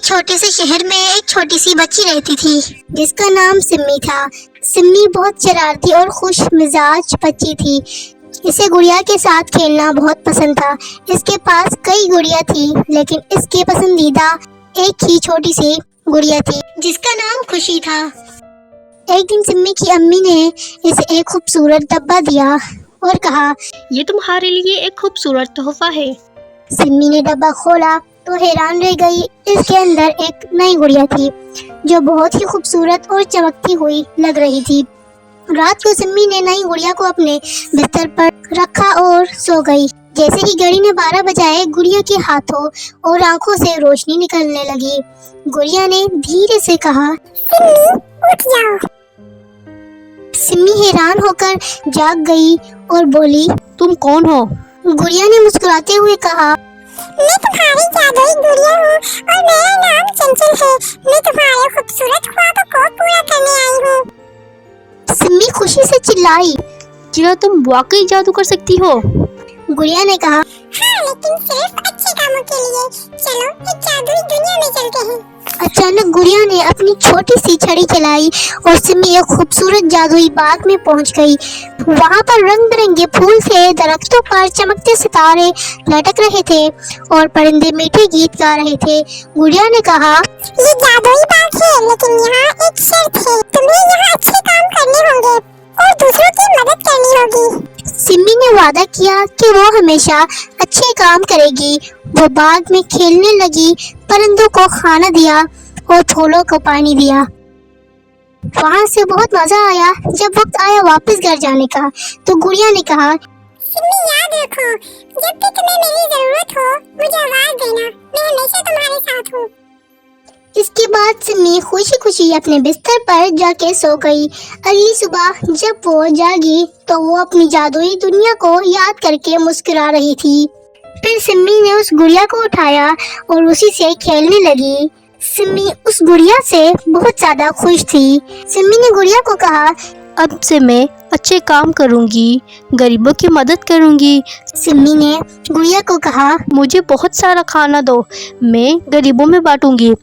چھوٹے سے شہر میں ایک چھوٹی سی بچی رہتی تھی جس کا نام سمی تھا۔ سمی بہت شرارتی اور خوش مزاج بچی تھی۔ اسے گڑیا کے ساتھ کھیلنا بہت پسند تھا۔ اس کے پاس کئی گڑیا تھی لیکن اس کی پسندیدہ ایک ہی چھوٹی سی گڑیا تھی جس کا نام خوشی تھا۔ ایک دن سمی کی امی نے اسے ایک خوبصورت ڈبہ دیا اور کہا، یہ تمہارے لیے ایک خوبصورت تحفہ ہے۔ سمی نے ڈبہ کھولا تو حیران رہ گئی۔ اس کے اندر ایک نئی گڑیا تھی جو بہت ہی خوبصورت اور چمکتی ہوئی لگ رہی تھی۔ رات کو سمی نے نئی گڑیا کو اپنے بستر پر رکھا اور سو گئی۔ جیسے ہی گھڑی نے 12 بجائے گڑیا کے ہاتھوں اور آنکھوں سے روشنی نکلنے لگی۔ گڑیا نے دھیرے سے کہا، سمی اٹھ جاؤ۔ سمی حیران ہو کر جاگ گئی اور بولی، تم کون ہو؟ گڑیا نے مسکراتے ہوئے کہا، میں تمہاری جادوئی گڑیا ہوں اور میرا نام چنچل ہے۔ میں تمہارے خوبصورت خوابوں کو پورا کرنے آئی ہوں۔ سمی خوشی سے چلائی، کیا تم واقعی جادو کر سکتی ہو؟ گڑیا نے کہا، ہاں لیکن صرف اچھے کاموں کے لیے۔ چلو ایک جادوئی دنیا میں چلتے ہیں۔ اچانک گڑیا نے اپنی چھوٹی سی چھڑی چلائی اور سمی ایک خوبصورت جادوئی باغ میں پہنچ گئی۔ وہاں پر رنگ برنگے پھول تھے، درختوں پر چمکتے ستارے لٹک رہے تھے اور پرندے میٹھے گیت گا رہے تھے۔ گڑیا نے کہا، یہ جادوئی باغ ہے لیکن یہاں ایک شرط ہے، تمہیں یہاں اچھے کام کرنے ہوں گے اور دوسروں کی مدد کرنی ہوگی۔ سمی نے وعدہ کیا کہ وہ ہمیشہ اچھے کام کرے گی۔ وہ باغ میں کھیلنے لگی، پرندوں کو کھانا دیا اور پھولوں کو پانی دیا۔ وہاں سے بہت مزہ آیا۔ جب وقت آیا واپس گھر جانے کا تو گڑیا نے کہا، سمی یاد رکھو، جب بھی تمہیں میری ضرورت ہو مجھے آواز دینا، میں ہمیشہ تمہارے ساتھ ہوں۔ اس کے بعد سمی خوشی خوشی اپنے بستر پر جا کے سو گئی۔ اگلی صبح جب وہ جاگی تو وہ اپنی جادوئی دنیا کو یاد کر کے مسکرا رہی تھی۔ پھر سمی نے اس گڑیا کو اٹھایا اور اسی سے کھیلنے لگی۔ سمی اس گڑیا سے بہت زیادہ خوش تھی۔ سمی نے گڑیا کو کہا، اب سے میں اچھے کام کروں گی، غریبوں کی مدد کروں گی۔ سمی نے گڑیا کو کہا، مجھے بہت سارا کھانا دو، میں غریبوں میں بانٹوں گی۔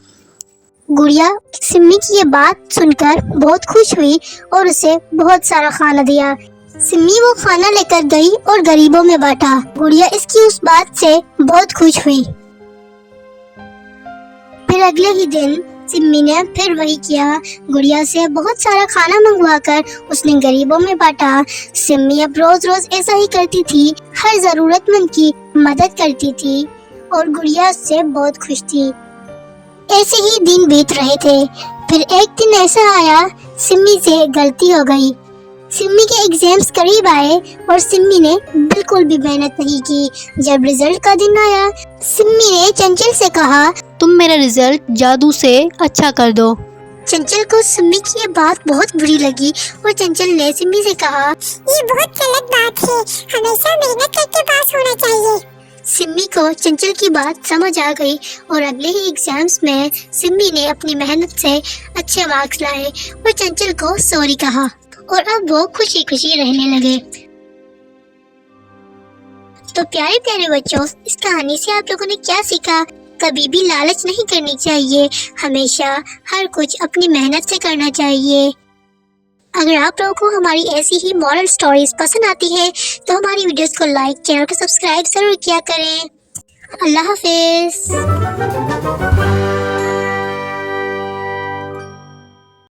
گڑیا سمی کی یہ بات سن کر بہت خوش ہوئی اور اسے بہت سارا کھانا دیا۔ سمی وہ کھانا لے کر گئی اور غریبوں میں بانٹا۔ گڑیا اس کی اس بات سے بہت خوش ہوئی۔ پھر اگلے ہی دن سمی نے پھر وہی کیا۔ گڑیا سے بہت سارا کھانا منگوا کر اس نے غریبوں میں بانٹا۔ سمی اب روز روز ایسا ہی کرتی تھی، ہر ضرورت مند کی مدد کرتی تھی اور گڑیا اس سے بہت خوش تھی۔ ایسے ہی دن بیت رہے تھے۔ پھر ایک دن ایسا آیا، سمی سے غلطی ہو گئی۔ سمی کے ایگزامز قریب آئے اور سمی نے بالکل بھی محنت نہیں کی۔ جب رزلٹ کا دن آیا، سمی نے چنچل سے کہا، تم میرا رزلٹ جادو سے اچھا کر دو۔ چنچل کو سمی کی یہ بات بہت بری لگی اور چنچل نے سمی سے کہا، یہ بہت غلط بات ہے، ہمیشہ محنت کر کے پاس ہونا چاہیے۔ سمی کو چنچل کی بات سمجھ آ گئی اور اگلے ہی ایگزامز میں سمی نے اپنی محنت سے اچھے مارکس لائے اور چنچل کو سوری کہا اور اب وہ خوشی خوشی رہنے لگے۔ تو پیارے پیارے بچوں، اس کہانی سے آپ لوگوں نے کیا سیکھا؟ کبھی بھی لالچ نہیں کرنی چاہیے، ہمیشہ ہر کچھ اپنی محنت سے کرنا چاہیے۔ اگر آپ لوگوں کو ہماری ایسی ہی مورل سٹوریز پسند آتی ہے تو ہماری ویڈیوز کو لائک، چینل کو سبسکرائب ضرور کیا کریں۔ اللہ حافظ۔